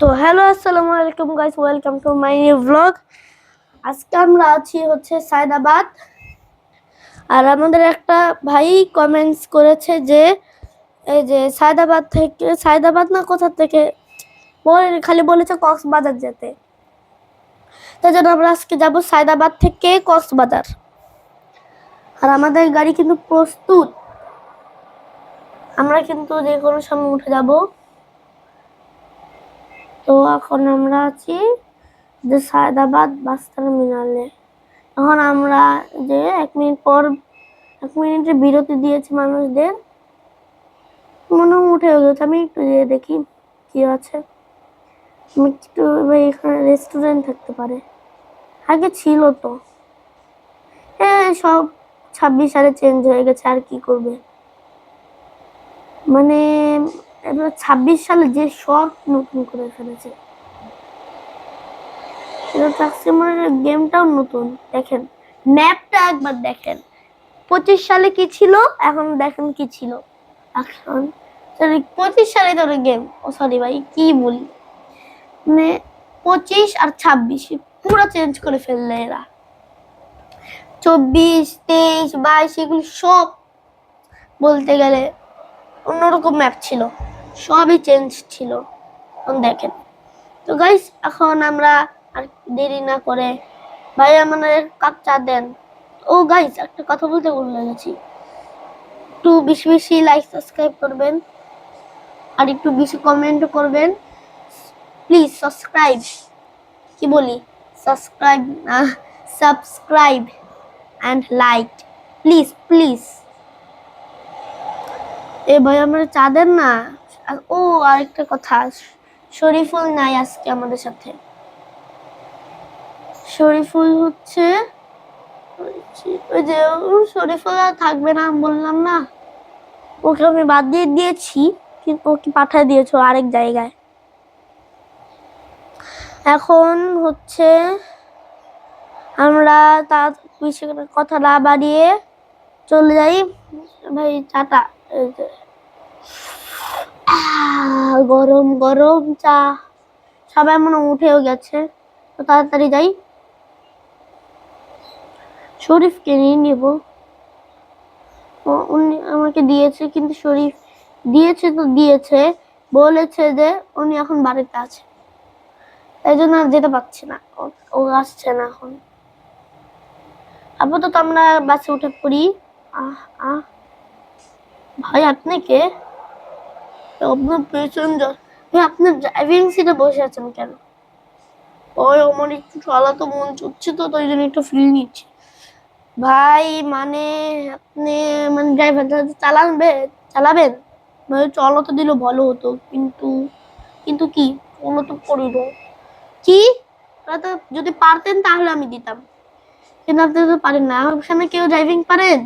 তো হ্যালো আসসালামু আলাইকুম guys, welcome to my new blog. আজকে আমরা আছি হচ্ছে সায়দাবাদ। আর আমাদের একটা ভাই কমেন্টস করেছে যে এই যে সায়দাবাদ না কোথা থেকে খালি বলেছে কক্সবাজার যেতে। তাই জন্য আমরা আজকে যাব সায়দাবাদ থেকে কক্সবাজার। আর আমাদের গাড়ি কিন্তু প্রস্তুত, আমরা কিন্তু যে কোনো সময় উঠে যাব। তো এখন আমরা আছি যে সায়দাবাদ বাস টার্মিনালে। এখন আমরা যে 1 মিনিটের বিরতি দিয়েছি মানুষদের, মনে উঠে গেছে। আমি একটু যেয়ে দেখি কি আছে। আমি একটু এখানে রেস্টুরেন্ট থাকতে পারে, আগে ছিল তো। হ্যাঁ, সব 26 সালে চেঞ্জ হয়ে গেছে, আর কি করবে। মানে 26 সালে যে সব নতুন করে ফেলেছে। গেমটাও নতুন, দেখেন ম্যাপটা একবার দেখেন। 25 সালে কি ছিল, এখন দেখেন কি ছিল। এখন 25 সালে তো গেম, ও সরি ভাই কি বলি, মানে 25 আর 26 পুরো চেঞ্জ করে ফেললে এরা। 24, 23, 22 এগুলো সব বলতে গেলে অন্যরকম ম্যাপ ছিল, সবই চেঞ্জ ছিল। দেখেন তো গাইস, এখন আমরা আর দেরি না করে ভাই আমাদের কাপ চা দেন। ও গাইস, একটা কথা বলতে ভুলে গেছি, একটু বেশি বেশি লাইক সাবস্ক্রাইব করবেন আর একটু বেশি কমেন্ট করবেন প্লিজ। সাবস্ক্রাইব কি বলি, সাবস্ক্রাইব না, subscribe and like please please. এ ভাই আমরা চা দেন না। ও আরেকটা কথা, শরীফুল নাই আজকে আমাদের সাথে। শরীফুল হচ্ছে ওই যে শরীফুল আর থাকবে না, বললাম না, ওকে আমি বাদ দিয়ে দিয়েছি, কিন্তু ওকে পাঠিয়ে দিয়েছো আরেক জায়গায়। এখন হচ্ছে আমরা তার বেশি কথা না বাড়িয়ে চলে যাই ভাই। চাটা গরম গরম চা, সবাই মনে উঠেও গেছে, তো তাড়াতাড়ি যাই। শরীফকে নিয়ে নেব, উনি আমাকে দিয়েছে, কিন্তু শরীফ দিয়েছে তো দিয়েছে, বলেছে যে উনি এখন বাড়িতে আছে, তাই জন্য আর যেতে পারছি না, ও আসছে না এখন। আপাতত আমরা বাসে উঠে পড়ি। ভাই আপনি কে? আপনার প্যাসেঞ্জার। আপনার ড্রাইভিং সিটে বসে আছেন কেন? ওই আমার একটু চালাতে মন চাচ্ছে তো, তাই জন্য একটু ফিল নিচ্ছি। ভাই মানে আপনি মানে ড্রাইভার চালাবেন ভাই, চালাতে দিলে ভালো হতো, কিন্তু কিন্তু কি কোনো তো করি না। কি যদি পারতেন তাহলে আমি দিতাম, কিন্তু আপনি তো পারেন না। আমার সামনে কেউ ড্রাইভিং পারেন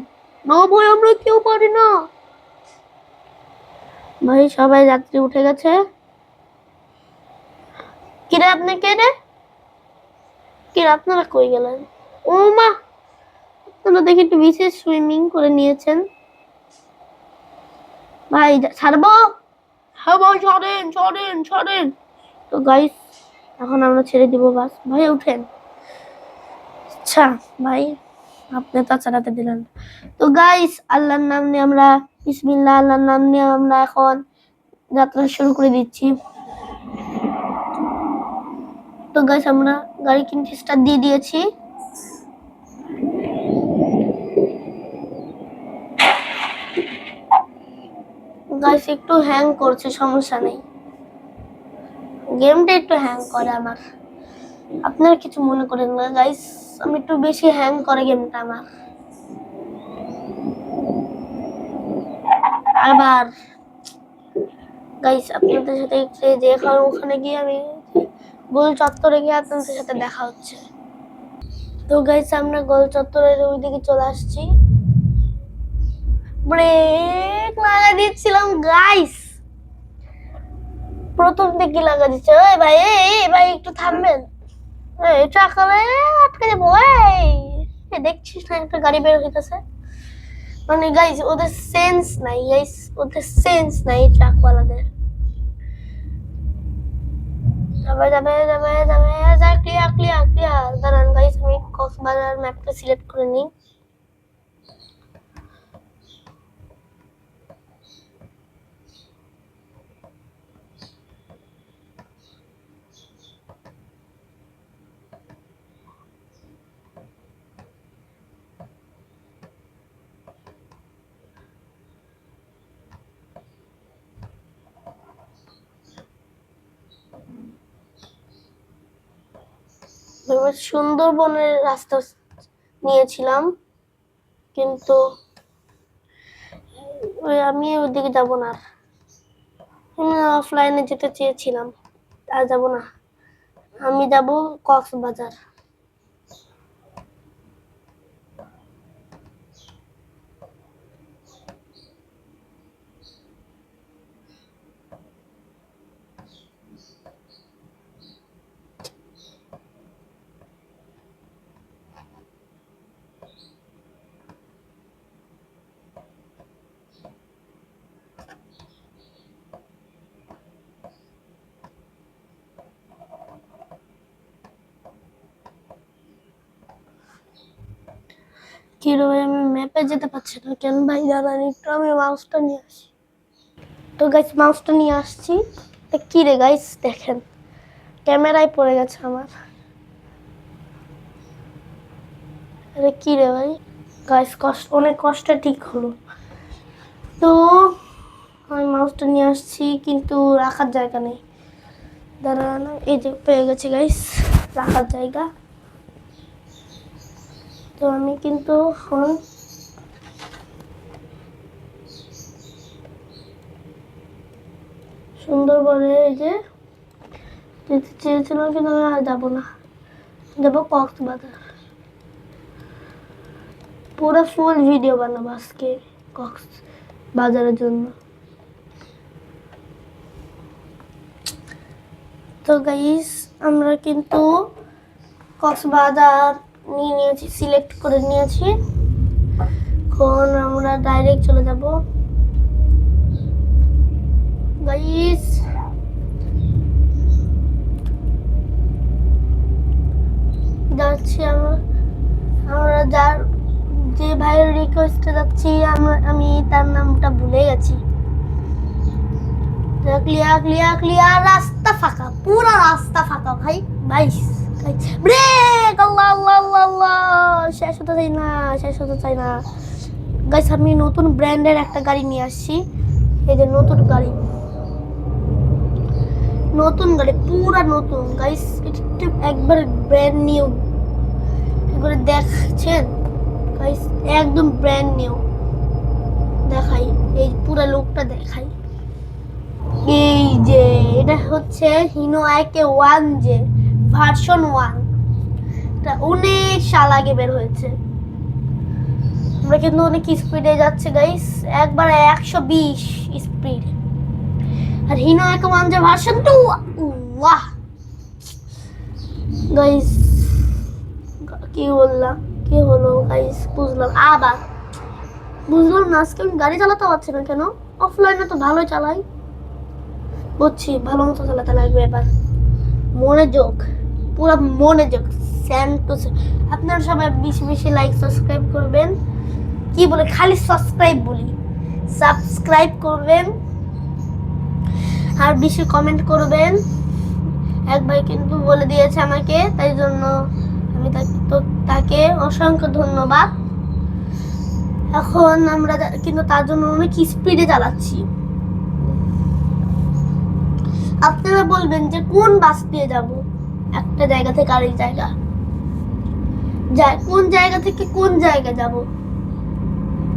না ভাই, আমরা কেউ পারি না ভাই। সবাই যাত্রী উঠে গেছে। কিরে আপনি কে রে? কিরে আপনারা কই গেলেন? ও মা, আপনারা দেখি একটু বিশেষ সুইমিং করে নিয়েছেন। ভাই ছাড়বো? হ্যাঁ ভাই ছাড়েন ছাড়েন ছাড়েন। তো গাইস এখন আমরা ছেড়ে দিব বাস। ভাই উঠেন। আচ্ছা ভাই, আপনি তো চালাতে দিলেন। তো গাইস আল্লাহর নাম নিয়ে আমরা, বিসমিল্লাহ, আল্লাহর নাম নিয়ে আমরা এখন যাত্রা শুরু করে দিচ্ছি। তো গাইস আমরা গাড়ি কিন্তু স্টার্ট দিয়ে দিয়েছি। গাইস একটু হ্যাং করছে, সমস্যা নেই, গেমটা একটু হ্যাং করে আমার, আপনারা কিছু মনে করেন না গাইস, আমি একটু বেশি হ্যাং করে গেমটা আমার। আবার গাইস আপনাদের সাথে যে ওখানে গিয়ে আমি গোল চত্বরে গিয়ে আপনাদের সাথে দেখা হচ্ছে। তো গাইস আমরা গোল চত্বরের ওইদিকে চলে আসছি, ব্রেক লাগা দিচ্ছিলাম গাইস, প্রথম দিকে লাগা দিচ্ছে। ওই ভাই এই ভাই একটু থামবেন, এই ট্রাকারে আটকে যাবো। এই দেখছিস না একটা গাড়ি বের হইতেছে, মানে গাইস ওদের সেন্স নাই, গাইস ওদের সেন্স নাই ট্রাকওয়ালাদের। যাবে যাবে যাবে যাবে যা ক্লিয়ার ক্লিয়ার ক্লিয়ার। দাঁড়ান গাইস, আমি কক্সবাজার ম্যাপটা সিলেক্ট করে নিই। সুন্দরবনের রাস্তা নিয়েছিলাম, কিন্তু আমি ওইদিকে যাব না। আমি অফলাইনে যেতে চেয়েছিলাম, আর যাব না। আমি যাব কক্সবাজার। কি রে ভাই, আমি ম্যাপে যেতে পারছি না কেন ভাই? দাঁড়ান একটু, আমি মাউসটা নিয়ে আসি। তো গাইস, মাউসটা নিয়ে আসছি। কি রে গাইস, দেখেন ক্যামেরায় পড়ে গেছে আমার। আরে কি রে ভাই গাইস, অনেক কষ্টে ঠিক হলো। তো আমি মাউসটা নিয়ে আসছি, কিন্তু রাখার জায়গা নেই। দাঁড়ান, এই যে পেয়ে গেছি গাইস রাখার জায়গা। তো আমি কিন্তু এখন সুন্দরবনে এই যে যেতে চেয়েছিলাম, কিন্তু আমি আর যাবো না, যাবো কক্সবাজার। পুরো ফুল ভিডিও বানাবো আজকে কক্সবাজারের জন্য। তো গাইস, আমরা কিন্তু কক্সবাজার নিয়ে নিয়েছি, সিলেক্ট করে নিয়েছি। এখন আমরা ডাইরেক্ট চলে যাব গাইস। যাচ্ছি আমরা যে ভাইয়ের রিকোয়েস্টে যাচ্ছি, আমি তার নামটা ভুলে গেছি। ক্লিয়ার ক্লিয়ার ক্লিয়ার, রাস্তা ফাঁকা, পুরো রাস্তা ফাঁকা ভাই। ব্রেক! আল্লাহ আল্লাহ আল্লাহ আল্লাহ, শেষ হতে চাই না, শেষ হতে চাই না গাইস। আমি নতুন ব্র্যান্ডের একটা গাড়ি নিয়ে আসছি। এই যে নতুন গাড়ি, পুরা নতুন গাইস। এটা একবার ব্র্যান্ড নিউ, একবারে দেখছেন গাইস, একদম ব্র্যান্ড নিউ। দেখাই, এই পুরা লুকটা দেখাই। এই যে এটা হচ্ছে হিনো আইকে 1J ভার্সন 1। এটা অনেক সাল আগে বের হয়েছে। আমরা কিন্তু অনেক স্পিডে যাচ্ছে গাইস, একবার 120 স্পিড। আর হিনো আইকে 1J ভার্সন 2, ওয়াহ গাইস। কি হলো গাইস, বুঝলাম না আজকে আমি গাড়ি চালাতে পারছি না কেন? অফলাইনে তো ভালোই চালাই, বুঝছি ভালো মতো চালাতে লাগবে এবার। মনোযোগ, পুরো মনোযোগ। আপনারা সবাই বেশি বেশি লাইক সাবস্ক্রাইব করবেন। কি বলে খালি সাবস্ক্রাইব বলি, সাবস্ক্রাইব করবেন আর বেশি কমেন্ট করবেন। এক ভাই কিন্তু বলে দিয়েছে আমাকে, তাই জন্য আমি তাকে অসংখ্য ধন্যবাদ। এখন আমরা কিন্তু তার জন্য অনেক স্পিডে চালাচ্ছি। আপনারা বলবেন যে কোন বাস দিয়ে যাব, একটা জায়গা থেকে আরেক জায়গা কোন জায়গা থেকে কোন জায়গা যাব?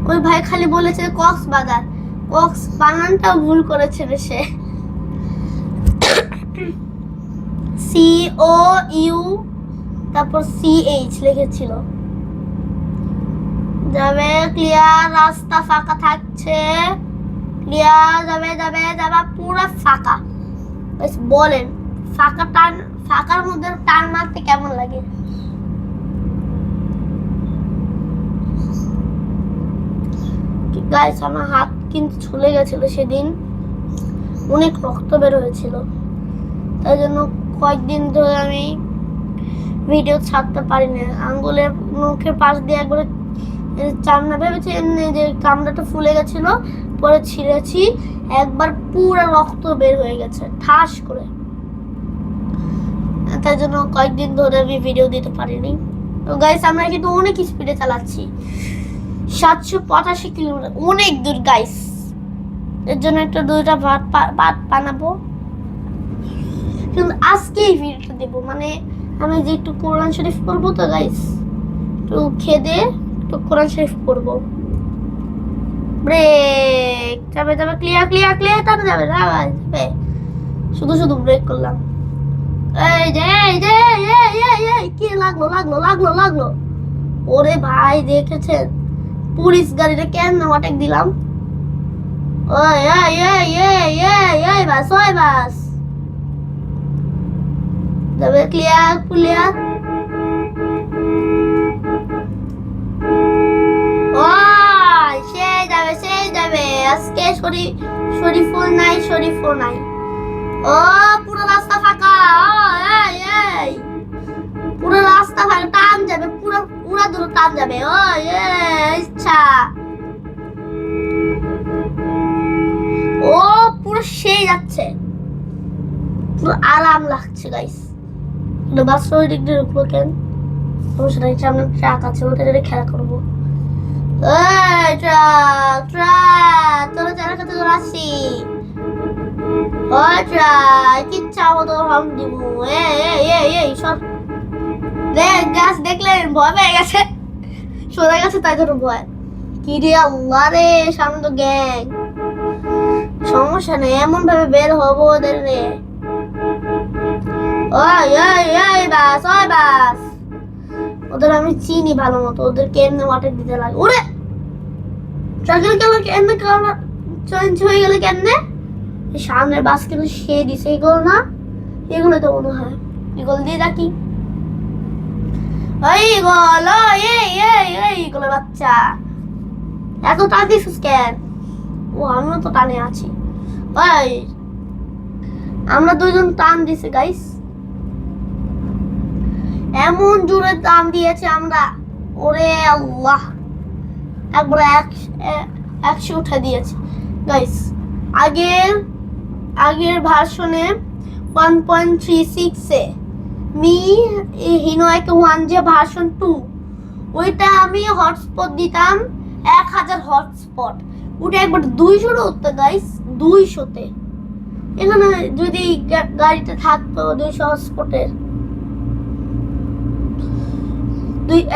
ওই ভাই খালি বলেছে কক্সবাজার, বানানটাও ভুল করেছে সে। COU তারপর CH লিখেছিল। যাবে ক্লিয়ার, রাস্তা ফাঁকা থাকছে, ক্লিয়ার। যাবে পুরো ফাঁকা। বলেন ফাঁকার মধ্যে টান মারতে কেমন লাগে? গাইস, আমার হাত কিন্তু ছুলে গেছিল সেদিন, অনেক রক্ত বের হয়েছিল, তাই জন্য কয়েকদিন ধরে আমি ভিডিও ছাড়তে পারি না। আঙ্গুলের মুখের পাশ দিয়ে একবারে চামড়া ভেবেছি যে চামড়াটা ফুলে গেছিল, পরে ছিঁড়েছি, একবার পুরো রক্ত বের হয়ে গেছে ঠাস করে। তাই জন্য কয়েকদিন ধরে আমি ভিডিও দিতে পারিনি। তো গাইস আমরা কিন্তু অনেক স্পিডে চালাচ্ছি, 785 কিলোমিটার, অনেক দূর গাইস। এর জন্য একটা দুইটা ভাত বানাবো, কিন্তু আজকে এই ভিডিওটা দেবো, মানে আমি যে একটু কোরআন শরীফ পড়বো। তো গাইস একটু খেদে একটু কোরআন শরীফ পড়বো। ব্রেক যাবে যাবে, ক্লিয়ার ক্লিয়ার ক্লিয়ার, তাতে যাবে না যাবে, শুধু শুধু ব্রেক করলাম। এই যে এই যে কি লাগলো লাগলো লাগলো লাগলো, ওরে ভাই দেখেছেন পুলিশ গাড়িটা কেন ওভারটেক দিলাম। ওই এই এই এই এই এই বাস, ওই বাস যাবে, ক্লিয়ার ক্লিয়ার। ওই সেই যাবে সেই যাবে, আজকে শরীফুল নাই, শরীফুল নাই। ও পুরো রাস্তা ফাঁকা, এই এই পুরো রাস্তা ফাঁকা, টান যাবে পুরো, পুরো দূর টান যাবে। ওই ইচ্ছা ও পুরো সেই যাচ্ছে, পুরো আরাম লাগছে গাইস। বাস ওই দিক দিয়ে রুখলো কেন? সমস্যা নাই, সামনে ট্রাক আছে, ওটা দিয়ে খেলা করবো। এই ট্রাক ট্রাক, তোরা যারা কাছে তোরা আসি, ওই ট্রাক কিচ্ছা মতো হাম দিব। এই সব দেখ গাছ দেখলেন ভয় পেয়ে গেছে, সরে গেছে, তাই জন্য ভয়। কি রে আল্লাহ রে, সামনে তো গ্যাং। সমস্যা নেই, এমন ভাবে বের হবো ওদের রে। ওই ওই ওই বাস, ওই বাস, ওদের আমি চিনি ভালো মতো, ওদের কেমনে ওয়াটার দিতে লাগে। ওরে ট্রাকের কালার কেমনে কালার চেঞ্জ হয়ে গেলে কেমনে? সামনের বাস কিন্তু সে দিছে, এগুলো না, এগুলো তো মনে হয় এগুলো দিয়ে রাখি। এইগুলো বাচ্চা এত টান দিছিস কেন? ও আমিও তো টানে আছি ভাই, আমরা দুইজন টান দিছি গাইস, এমন জোরে টান দিয়েছে আমরা, ওরে আল্লাহ একবার 100 উঠে দিয়েছে গাইস। আগের ভার্সনে 1.36 এ মি হিনোয়াকে 1 যে ভার্সন 2, ওইটা আমি হটস্পট দিতাম 1000 হটস্পট, ওটা একবার 200 উঠতো গাইস, 200-তে। এখানে যদি গাড়িতে থাকতো 200 হটস্পটের,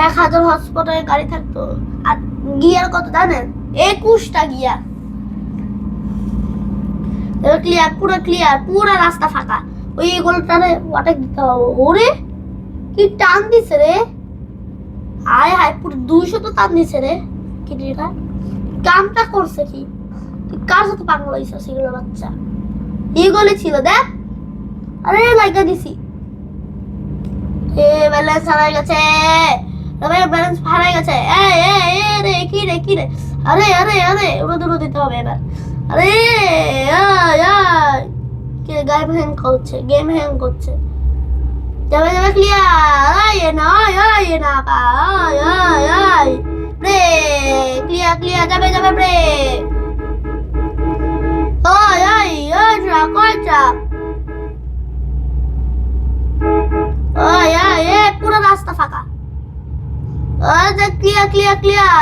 1000 হটস্পটের গাড়ি থাকতো। আর গিয়ার কত জানেন? 21টা গিয়ার। ক্লিয়ার, পুরো ক্লিয়ার, পুরো রাস্তা ফাঁকা। ওই গোলটারে ওয়াটার দিতে হবে। ওরে কি টান দিছে রে, আয় হায় পুরো 200 তো টান দিছে রে। কি রে কামটা করছে কি? কার সাথে পাগল হইছে সেগুলো বাচ্চা? এই গোলে ছিল দেখ, আরে লাগা দিছি। ব্যালেন্স হারাই গেছে, ব্যালেন্স হারাই গেছে। রে কি রে কি রে, আরে আরে আরে ওরা দূর দিতে হবে এবার। আরে গেম হ্যাং করছে, গেম হ্যাং করছে। যাবে যাবে ক্লিয়ার, না ব্রেক ক্লিয়ার ক্লিয়ার, যাবে যাবে ব্রেক। ট্রাক ট্রাক, পুরো রাস্তা ফাঁকা, ক্লিয়ার ক্লিয়ার ক্লিয়ার।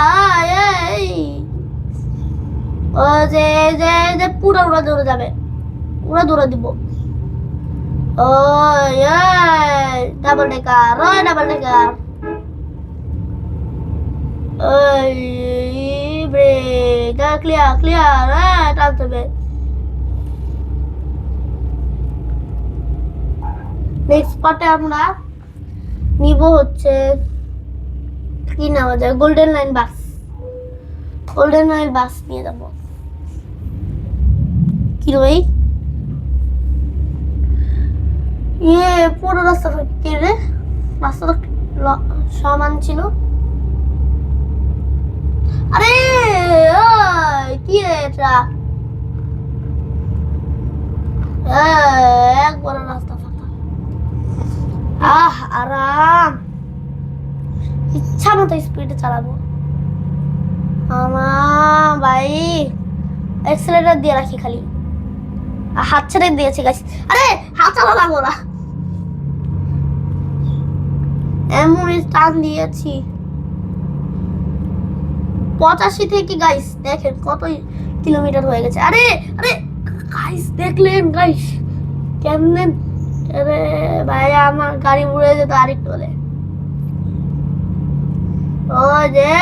যে পুরো উড়া দৌড়ে যাবে, উড়া দৌড়ে দিব। Double decker, double decker, brake clear clear, টানতে হবে। নেক্সট পার্টে আমরা নিব হচ্ছে কি নেওয়া যায়, গোল্ডেন লাইন বাস, গোল্ডেন লাইন বাস নিয়ে যাবো। কি রে পুরো রাস্তা কে রে, রাস্তা তো সমান ছিল। আরে কি রে ট্রাক, একবার রাস্তা ফাঁকা। আরাম, ইচ্ছা মতো স্পিডে চালাবো। ভাই এক্সেলেটার দিয়ে রাখি খালি, হাত ছেড়ে দিয়েছি গাইস। আরে হাত চালা লাগবো না, এমন টান দিয়েছি 85 থেকে গাইস দেখেন কত কিলোমিটার হয়ে গেছে। আরে আরে গাইস দেখলেন গাইস কেমনে? আরে ভাই আমার গাড়ি উড়ে যেত আরেকটু হলে। ও যে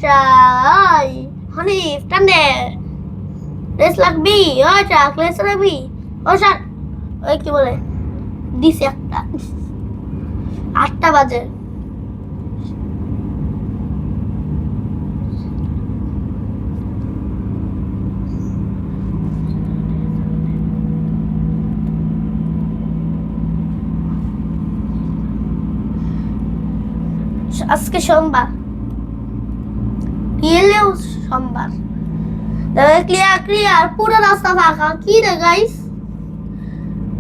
চাই হানিফ টানে রেস লাগবি, ও চাক রেস লাগবি, ও চাক ওই কি বলে দিছে একটা 8টা বাজে। আজকে সোমবার, গেলেও সোমবার, ক্লিয়ার ক্লিয়ার পুরো রাস্তা ফাঁকা। কি রে গাইস,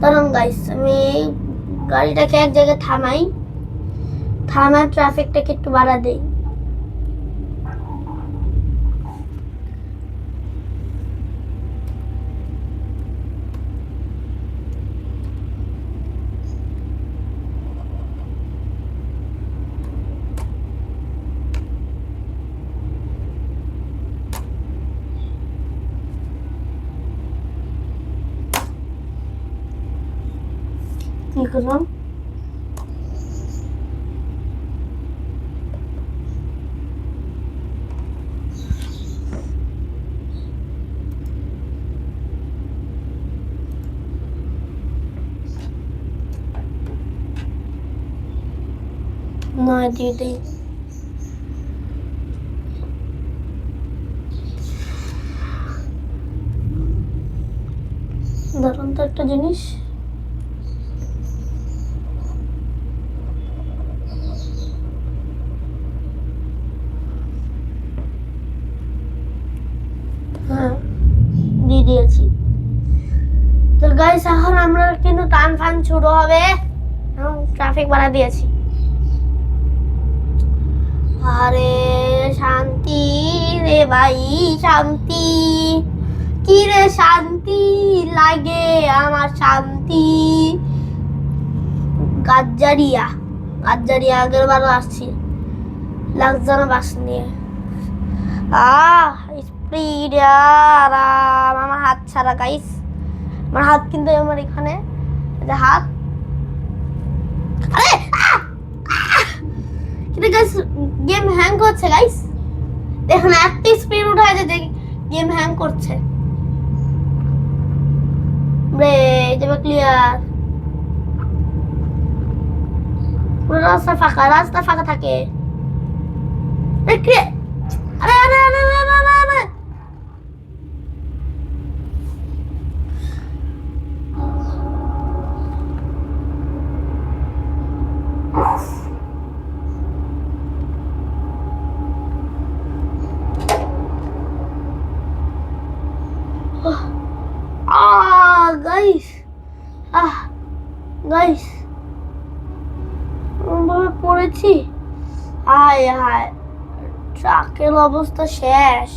তখন গাইস আমি গাড়িটাকে এক জায়গায় থামাই ট্রাফিকটাকে একটু বাড়া দেই। কি করলাম? নয় দিয়ে দিই। ধরুন তো একটা জিনিস, হ্যাঁ দিয়ে দিয়েছি। তো গাইস এখন আমরা কিন্তু টান ফান শুরু হবে, এবং ট্রাফিক বাড়া দিয়েছি। আরে শান্তি রে ভাই শান্তি, কি রে শান্তি লাগে আমার শান্তি। গাজ্জারিয়া আগের বারও আসছি লাগজানা বাস নিয়ে। স্পিড আরাম, আমার হাত ছাড়া গাইস, আমার হাত কিন্তু আমার এখানে হাত। আরে কিন্তু গাইস গেম হ্যাং করছে গাইস, দেখুন এত স্পিড উঠায় যে গেম হ্যাং করছে। রে যাবে ক্লিয়ার, পুরো রাস্তা ফাঁকা থাকে। আরে আরে আরে আরে আরে গাইস গাইস ভাবে পড়েছি। হায় হায় ট্রাকের অবস্থা শেষ,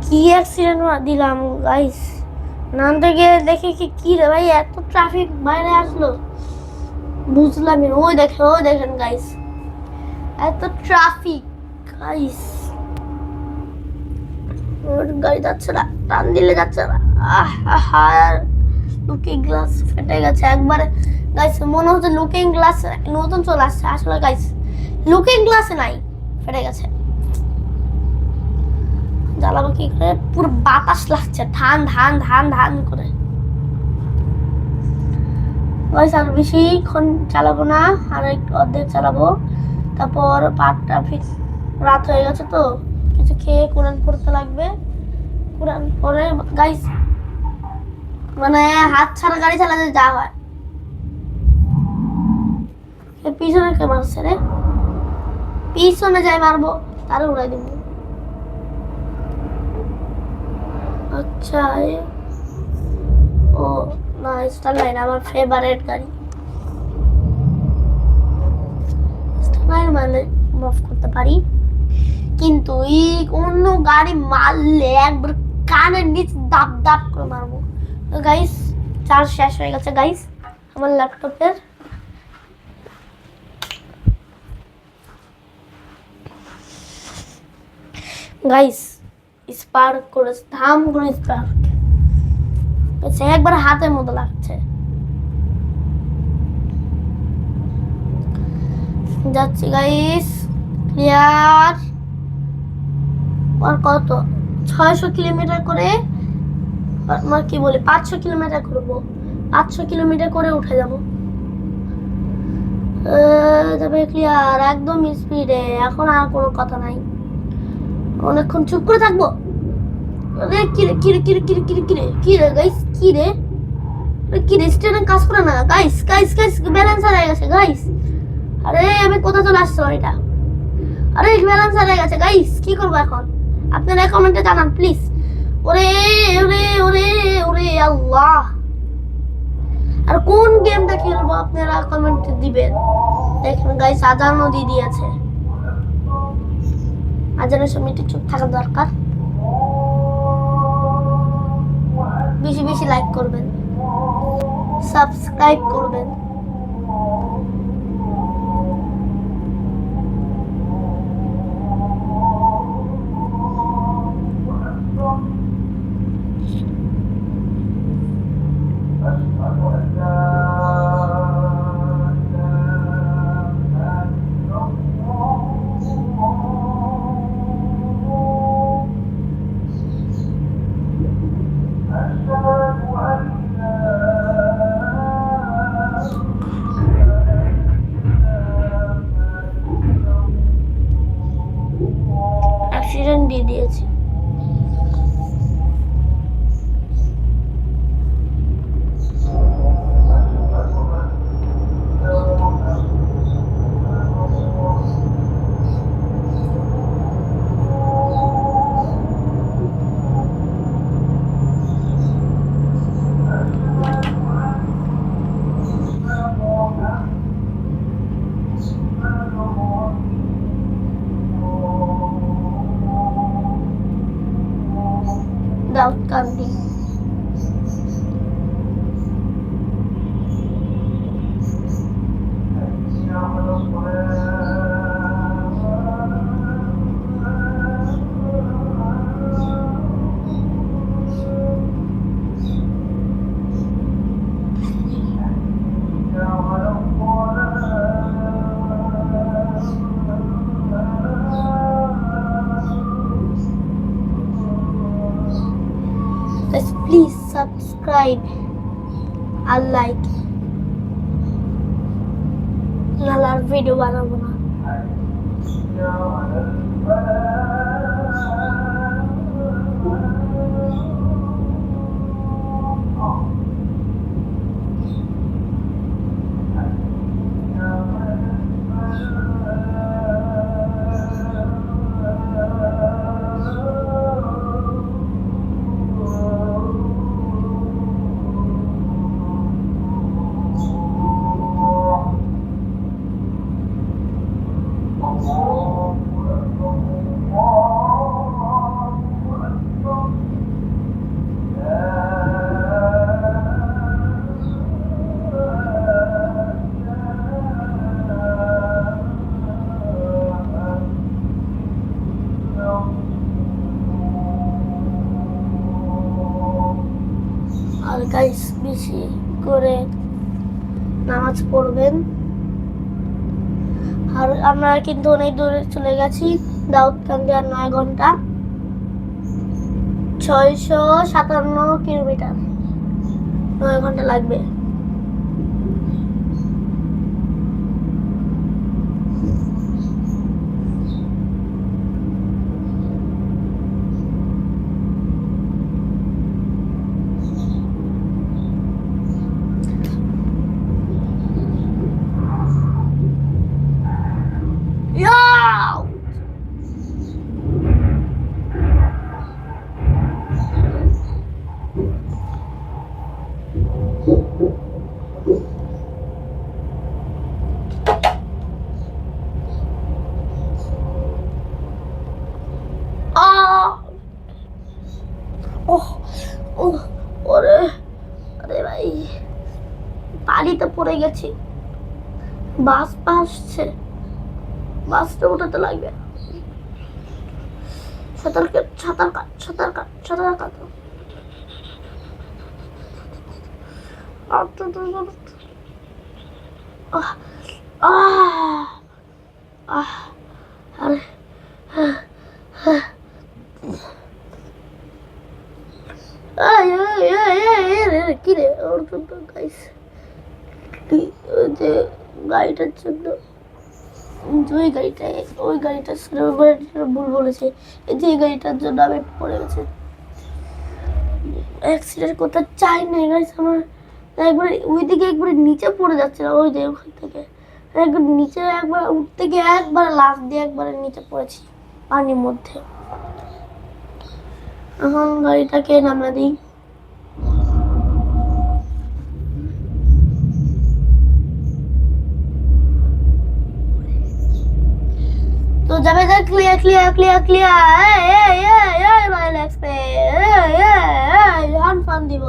কি অ্যাক্সিডেন্ট দিলাম গাইস। নামতে গিয়ে দেখি কি রে ভাই এত ট্রাফিক বাইরে আসলো, বুঝলাম। ওই দেখেন গাইস এত ট্রাফিক গাইস, গাড়ি যাচ্ছে না, টান দিলে যাচ্ছে না। লুকিং গ্লাস ফেটে গেছে একবারে গাইস, মনে হচ্ছে লুকিং গ্লাস নতুন চলে আসছে, আসলে গাইস লুকিং গ্লাসে নাই, ফেটে গেছে। জ্বালাবো কি করে, পুরো বাতাস লাগছে ধান করে গাইস। আর বেশিক্ষণ চালাবো না, আর একটু অর্ধেক চালাবো, তারপর রাত হয়ে গেছে তো কিছু খেয়ে কোরআন পড়তে লাগবে। কোরআন পড়ে গাইস মানে হাত ছাড়া গাড়ি চালাতে যা হয়। পিছনে কে মারছে রে, পিছনে যাই মারবো তারে উড়াই দিব। আচ্ছা ও নাইস। স্টারলাইন আমার ফেভারিট গাড়ি। স্টারলাইন মানে মাফ করতে পারি, কিন্তু এই অন্য গাড়ি মারলে একবার কানের নিচে দাপ দাপ করে মারবো। তো গাইস চার্জ শেষ হয়ে গেছে গাইস আমার ল্যাপটপের। গাইস স্পার্ক করে ধাম করে স্পার্ক একবার হাতের মতো লাগছে। যাচ্ছি গাইস, ক্লিয়ার। আর কত 600 কিলোমিটার করে, আমার কি বলি 500 কিলোমিটার করবো, 500 কিলোমিটার করে উঠে যাবো। তবে ক্লিয়ার একদম স্পিডে, এখন আর কোনো কথা নাই, অনেকক্ষণ চুপ করে থাকবো। কিরে কিরে কিরে কিরে কিরে কিরে কিরে গাইস, কিরে কিরে স্টেশন কাজ করে না গাইস, গাইস গাইস ব্যালেন্স হারিয়ে গেছে গাইস। আরে আমি কোথা চলে আসছিলাম এটা, আরে ব্যালেন্স হারিয়ে গেছে গাইস, কি করবো এখন আপনারা কমেন্টে জানান প্লিজ। ওরে ওরে ওরে ওরে আল্লাহ, আর কোন গেমটা খেলবো আপনারা কমেন্টে দিবেন। দেখেন গাইস আজানও দিয়ে দিয়েছে, আজানের সময় একটু চুপ থাকা দরকার। বেশি বেশি লাইক করবেন, সাবস্ক্রাইব করবেন। অ্যাক্সিডেন্ট দিয়ে দিয়েছি। Daudkandi please subscribe and like, নাহলে আর ভিডিও বানাবো না। আর গাইস বেশি করে নামাজ পড়বেন। আর আমরা কিন্তু অনেক দূরে চলে গেছি, দাউদকান্দি আর 9 ঘন্টা 657 কিলোমিটার, 9 ঘন্টা লাগবে। পানিতে পড়ে গেছি। বাস আসছে, বাসটা উঠাতে লাগবে। সাঁতার কাট, সাঁতার কাট, সাঁতার কাট, সাঁতার কাট। আহ আহ আহ আরে কি রে ওর জন্য গাইস, যে গাড়িটার জন্য, ওই গাড়িটা ভুল বলেছে। এই যে এই গাড়িটার জন্য আমি পড়ে গেছি। অ্যাক্সিডেন্ট করতে চাই না গাইস। আমার একবারে ওইদিকে একবারে নিচে পড়ে যাচ্ছে না, ওই যে ওখান থেকে একবার নিচে, একবার উঠতে গিয়ে একবার লাফ দিয়ে একবারে নিচে পড়েছি পানির মধ্যে। এখন গাড়িটাকে নামিয়ে দিই। তো যাবে যা, ক্লিয়ার ক্লিয়ার ক্লিয়ার ক্লিয়ার, এই মাই লেগস পে, ফান দিব।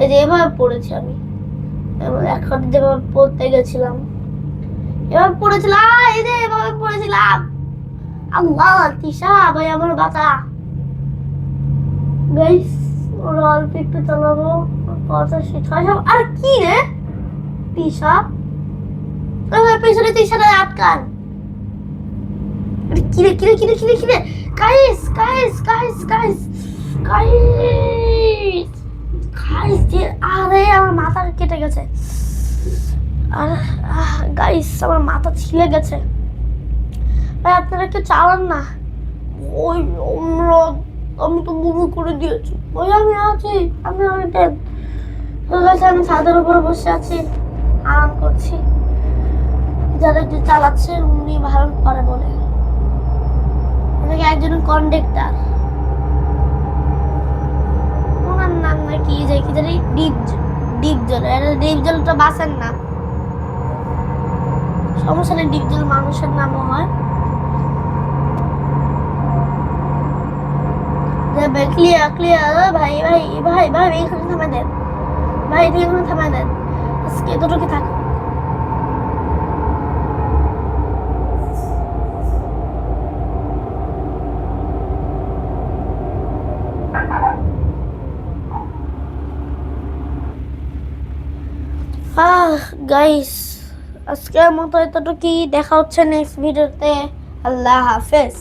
এই যে এভাবে পড়েছি আমি, এখন যেভাবে পড়তে গেছিলাম এভাবে পড়েছিলাম, এই যে এভাবে পড়েছিলাম। আল্লাহ তিশা ভাই আমার বাতা। গাইস ওরা অল্প একটু চালাবো, 85 আর কি রে তিশা, পেছনে তিশাটা আটকান। কিরে কিরে কিরে কিরে কিরে guys guys guys guys guys guys, আরে আমার মাথা কেটে গেছে। আর গাইস আমার মাথা ছিলে গেছে। ভাই আপনারা একটু চালান না। ওই আমি তো বমি করে দিয়েছি। ওই আমি আছি, আমি ছাদের উপরে বসে আছি, আরাম করছি। যারা একটু চালাচ্ছে উনি ভালো পারে বলে, ওনাকে একজন কন্ডাক্টর, ওনার নাম না কি জানি ডিপজল। এটা ডিপজলটা বাসের নাম, সমস্যা নেই, ডিপজল মানুষের নামও হয়। ক্লিয়ার ক্লিয়ার ভাই ভাই ভাই ভাই এখানে থামাই দেন, ভাই এখানে থামাই দেন, আজকে এতটুকু থাক। গাইস আজকের মতো এতটুকুই, দেখা হচ্ছে নেক্সট ভিডিওতে। আল্লাহ হাফেজ।